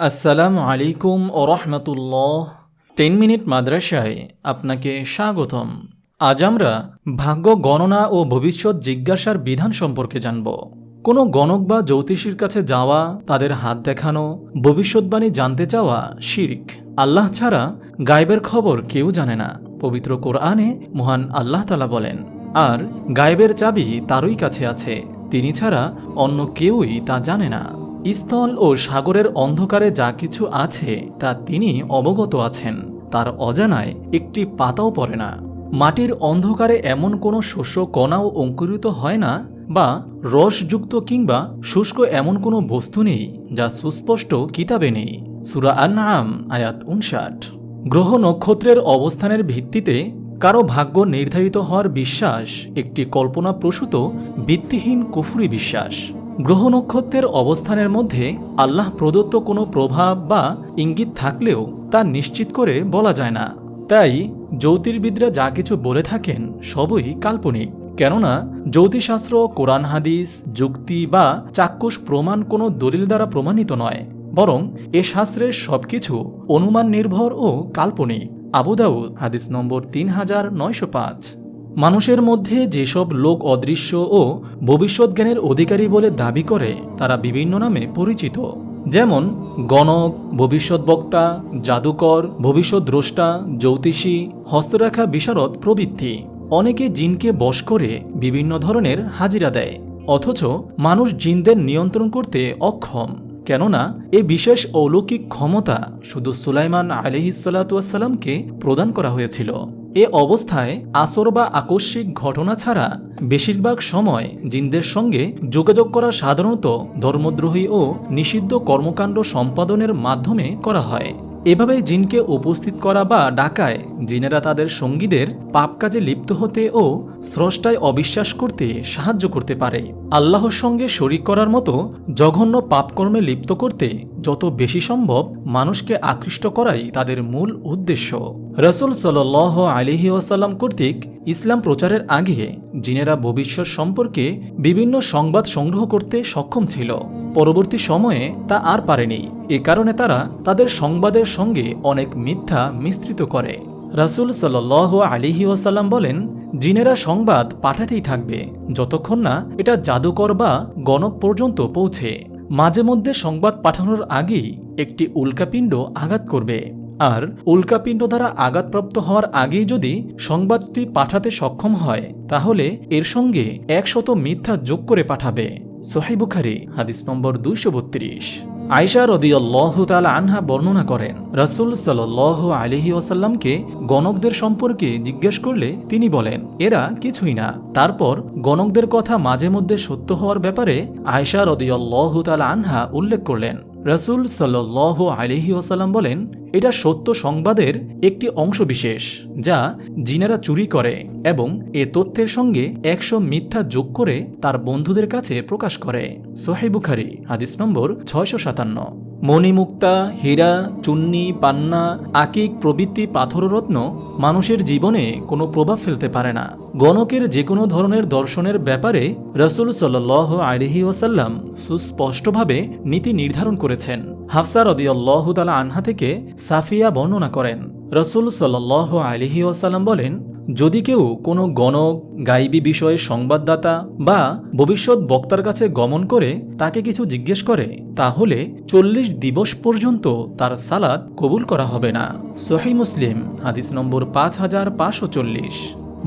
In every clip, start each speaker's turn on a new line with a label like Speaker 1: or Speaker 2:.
Speaker 1: আসসালামু আলাইকুম ও রহমতুল্লাহ। 10 মিনিট মাদ্রাসায় আপনাকে স্বাগতম। আজ আমরা ভাগ্য গণনা ও ভবিষ্যৎ জিজ্ঞাসার বিধান সম্পর্কে জানব। কোনো গণক বা জ্যোতিষীর কাছে যাওয়া, তাদের হাত দেখানো, ভবিষ্যৎবাণী জানতে চাওয়া শিরক। আল্লাহ ছাড়া গায়েবের খবর কেউ জানে না। পবিত্র কোরআনে মহান আল্লাহ তাআলা বলেন, আর গায়েবের চাবি তারই কাছে আছে, তিনি ছাড়া অন্য কেউই তা জানে না। স্থল ও সাগরের অন্ধকারে যা কিছু আছে তা তিনি অবগত আছেন, তার অজানায় একটি পাতাও পড়ে না। মাটির অন্ধকারে এমন কোনো শস্য কণাও অঙ্কুরিত হয় না, বা রসযুক্ত কিংবা শুষ্ক এমন কোনো বস্তু নেই যা সুস্পষ্ট কিতাবে নেই। সূরা আন-নাম আয়াত 59। গ্রহ নক্ষত্রের অবস্থানের ভিত্তিতে কারো ভাগ্য নির্ধারিত হওয়ার বিশ্বাস একটি কল্পনাপ্রসূত ভিত্তিহীন কুফরি বিশ্বাস। গ্রহ নক্ষত্রের অবস্থানের মধ্যে আল্লাহ প্রদত্ত কোনো প্রভাব বা ইঙ্গিত থাকলেও তা নিশ্চিত করে বলা যায় না। তাই জ্যোতির্বিদরা যা কিছু বলে থাকেন সবই কাল্পনিক। কেননা জ্যোতিষশাস্ত্র, কোরআন হাদিস, যুক্তি বা চাক্ষুষ প্রমাণ কোনো দলিল দ্বারা প্রমাণিত নয়, বরং এ শাস্ত্রের সবকিছু অনুমান নির্ভর ও কাল্পনিক। আবু দাউদ হাদিস নম্বর 3905। মানুষের মধ্যে যেসব লোক অদৃশ্য ও ভবিষ্যৎ জ্ঞানের অধিকারী বলে দাবি করে তারা বিভিন্ন নামে পরিচিত, যেমন গণক, ভবিষ্যৎ বক্তা, জাদুকর, ভবিষ্যৎ দ্রষ্টা, জ্যোতিষী, হস্তরেখা বিশারদ প্রভৃতি। অনেকে জিনকে বশ করে বিভিন্ন ধরনের হাজিরা দেয়, অথচ মানুষ জিনদের নিয়ন্ত্রণ করতে অক্ষম। কেননা এ বিশেষ অলৌকিক ক্ষমতা শুধু সুলাইমান আলাইহিসসালাতু ওয়াসসালামকে প্রদান করা হয়েছিল। এ অবস্থায় আসর বা আকস্মিক ঘটনা ছাড়া বেশিরভাগ সময় জিনদের সঙ্গে যোগাযোগ করা সাধারণত ধর্মদ্রোহী ও নিষিদ্ধ কর্মকাণ্ড সম্পাদনের মাধ্যমে করা হয়। এভাবে জিনকে উপস্থিত করা বা ডাকায় জিনেরা তাদের সঙ্গীদের পাপ কাজে লিপ্ত হতে ও স্রষ্টায় অবিশ্বাস করতে সাহায্য করতে পারে। আল্লাহর সঙ্গে শরিক করার মতো জঘন্য পাপকর্মে লিপ্ত করতে যত বেশি সম্ভব মানুষকে আকৃষ্ট করাই তাদের মূল উদ্দেশ্য। রাসূল সাল্লাল্লাহু আলাইহি ওয়াসাল্লাম কর্তৃক ইসলাম প্রচারের আগে জিনেরা ভবিষ্যৎ সম্পর্কে বিভিন্ন সংবাদ সংগ্রহ করতে সক্ষম ছিল। পরবর্তী সময়ে তা আর পারেনি। এ কারণে তারা তাদের সংবাদের সঙ্গে অনেক মিথ্যা মিশ্রিত করে। রাসূল সাল্লাল্লাহু আলাইহি ওয়াসাল্লাম বলেন, জিনেরা সংবাদ পাঠাতেই থাকবে যতক্ষণ না এটা জাদুকর বা গণক পর্যন্ত পৌঁছে। মাঝে মধ্যে সংবাদ পাঠানোর আগেই একটি উল্কাপিণ্ড আঘাত করবে, আর উল্কাপিণ্ড দ্বারা আঘাতপ্রাপ্ত হওয়ার আগেই যদি সংবাদটি পাঠাতে সক্ষম হয় তাহলে এর সঙ্গে 100 মিথ্যা যোগ করে পাঠাবে। সহিহ বুখারী হাদিস নম্বর 232। আয়েশা রাদিয়াল্লাহু তাআলা আনহা বর্ণনা করেন, রাসূল সাল্লাল্লাহু আলাইহি ওয়াসাল্লামকে গণকদের সম্পর্কে জিজ্ঞেস করলে তিনি বলেন, এরা কিছুই না। তারপর গণকদের কথা মাঝে মধ্যে সত্য হওয়ার ব্যাপারে আয়েশা রাদিয়াল্লাহু তাআলা আনহা উল্লেখ করলেন। রাসূল সাল্লাল্লাহু আলাইহি ওয়াসাল্লাম বলেন, এটা সত্য সংবাদের একটি অংশবিশেষ যা জিনেরা চুরি করে এবং এ তথ্যের সঙ্গে 100 মিথ্যা যোগ করে তার বন্ধুদের কাছে প্রকাশ করে। সহিহ বুখারী হাদিস নম্বর 657। মণিমুক্তা, হীরা, চুন্নি, পান্না, আকিক প্রভৃতি পাথররত্ন মানুষের জীবনে কোনো প্রভাব ফেলতে পারে না। গণকের যে কোনো ধরনের দর্শনের ব্যাপারে রাসূল সাল্লাল্লাহু আলাইহি ওয়াসাল্লাম সুস্পষ্টভাবে নীতি নির্ধারণ করেছেন। হাফসা রাদিয়াল্লাহু তাআলা আনহা থেকে সাফিয়া বর্ণনা করেন, রাসূল সাল্লাল্লাহু আলাইহি ওয়াসাল্লাম বলেন, যদি কেউ কোনো গণক, গাইবী বিষয়ে সংবাদদাতা বা ভবিষ্যৎ বক্তার কাছে গমন করে তাকে কিছু জিজ্ঞেস করে, তাহলে 40 দিবস পর্যন্ত তার সালাত কবুল করা হবে না। সহিহ মুসলিম হাদিস নম্বর 5540।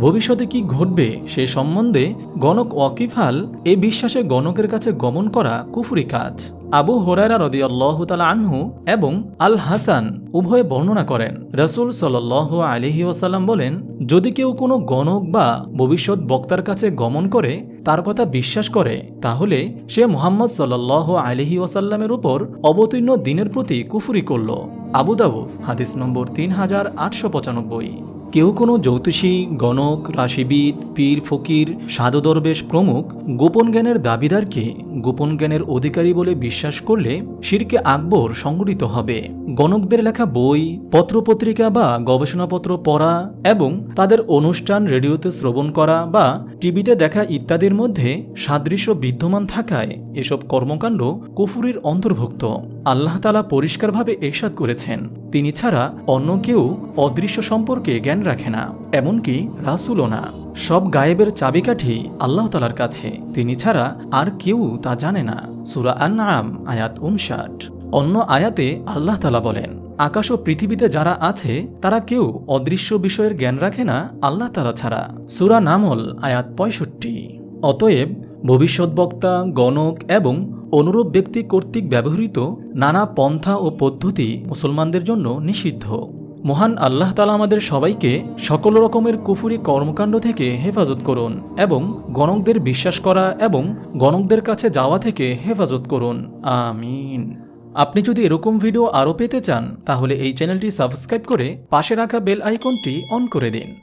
Speaker 1: ভবিষ্যতে কি ঘটবে সে সম্বন্ধে গণক ওয়াকিফাল এ বিশ্বাসে গণকের কাছে গমন করা কুফরি কাজ। আবু হুরায়রা রাদিয়াল্লাহু তাআলা আনহু এবং আল হাসান উভয়ে বর্ণনা করেন, রাসূল সাল্লাল্লাহু আলাইহি ওয়াসাল্লাম বলেন, যদি কেউ কোনো গণক বা ভবিষ্যৎ বক্তার কাছে গমন করে তার কথা বিশ্বাস করে তাহলে সে মুহাম্মদ সাল্লাল্লাহু আলাইহি ওয়াসাল্লামের উপর অবতীর্ণ দ্বীনের প্রতি কুফরি করল। আবু দাউদ হাদিস নম্বর 3895। কেউ কোনো জ্যোতিষী, গণক, রাশিবিদ, পীর, ফকির, সাধু দরবেশ প্রমুখ গোপন জ্ঞানের দাবিদারকে গোপন জ্ঞানের অধিকারী বলে বিশ্বাস করলে শিরকে আকবর সংঘটিত হবে। গণকদের লেখা বই, পত্রপত্রিকা বা গবেষণাপত্র পড়া এবং তাদের অনুষ্ঠান রেডিওতে শ্রবণ করা বা টিভিতে দেখা ইত্যাদির মধ্যে সাদৃশ্য বিদ্যমান থাকায় এসব কর্মকাণ্ড কুফুরির অন্তর্ভুক্ত। আল্লাহ তাআলা পরিষ্কারভাবে ইরশাদ করেছেন, তিনি ছাড়া অন্য কেউ অদৃশ্য সম্পর্কে জ্ঞান রাখে না, এমনকি রাসূলও না। সব গায়েবের চাবিকাঠি আল্লাহ তাআলার কাছে, তিনি ছাড়া আর কেউ তা জানে না। সূরা আন-নাম আয়াত ৫৯। অন্য আয়াতে আল্লাহ তাআলা বলেন, আকাশ ও পৃথিবীতে যারা আছে তারা কেউ অদৃশ্য বিষয়ের জ্ঞান রাখে না আল্লাহ তাআলা ছাড়া। সূরা নামল আয়াত ৬৫। অতএব ভবিষ্যৎবক্তা, গণক এবং অনুরূপ ব্যক্তি কর্তৃক ব্যবহৃত নানা পন্থা ও পদ্ধতি মুসলমানদের জন্য নিষিদ্ধ। মহান আল্লাহ তাআলা আমাদের সবাইকে সকল রকমের কুফরি কর্মকাণ্ড থেকে হেফাজত করুন এবং গণকদের বিশ্বাস করা এবং গণকদের কাছে যাওয়া থেকে হেফাজত করুন। আমিন। আপনি যদি এরকম ভিডিও আরও পেতে চান তাহলে এই চ্যানেলটি সাবস্ক্রাইব করে পাশে রাখা বেল আইকনটি অন করে দিন।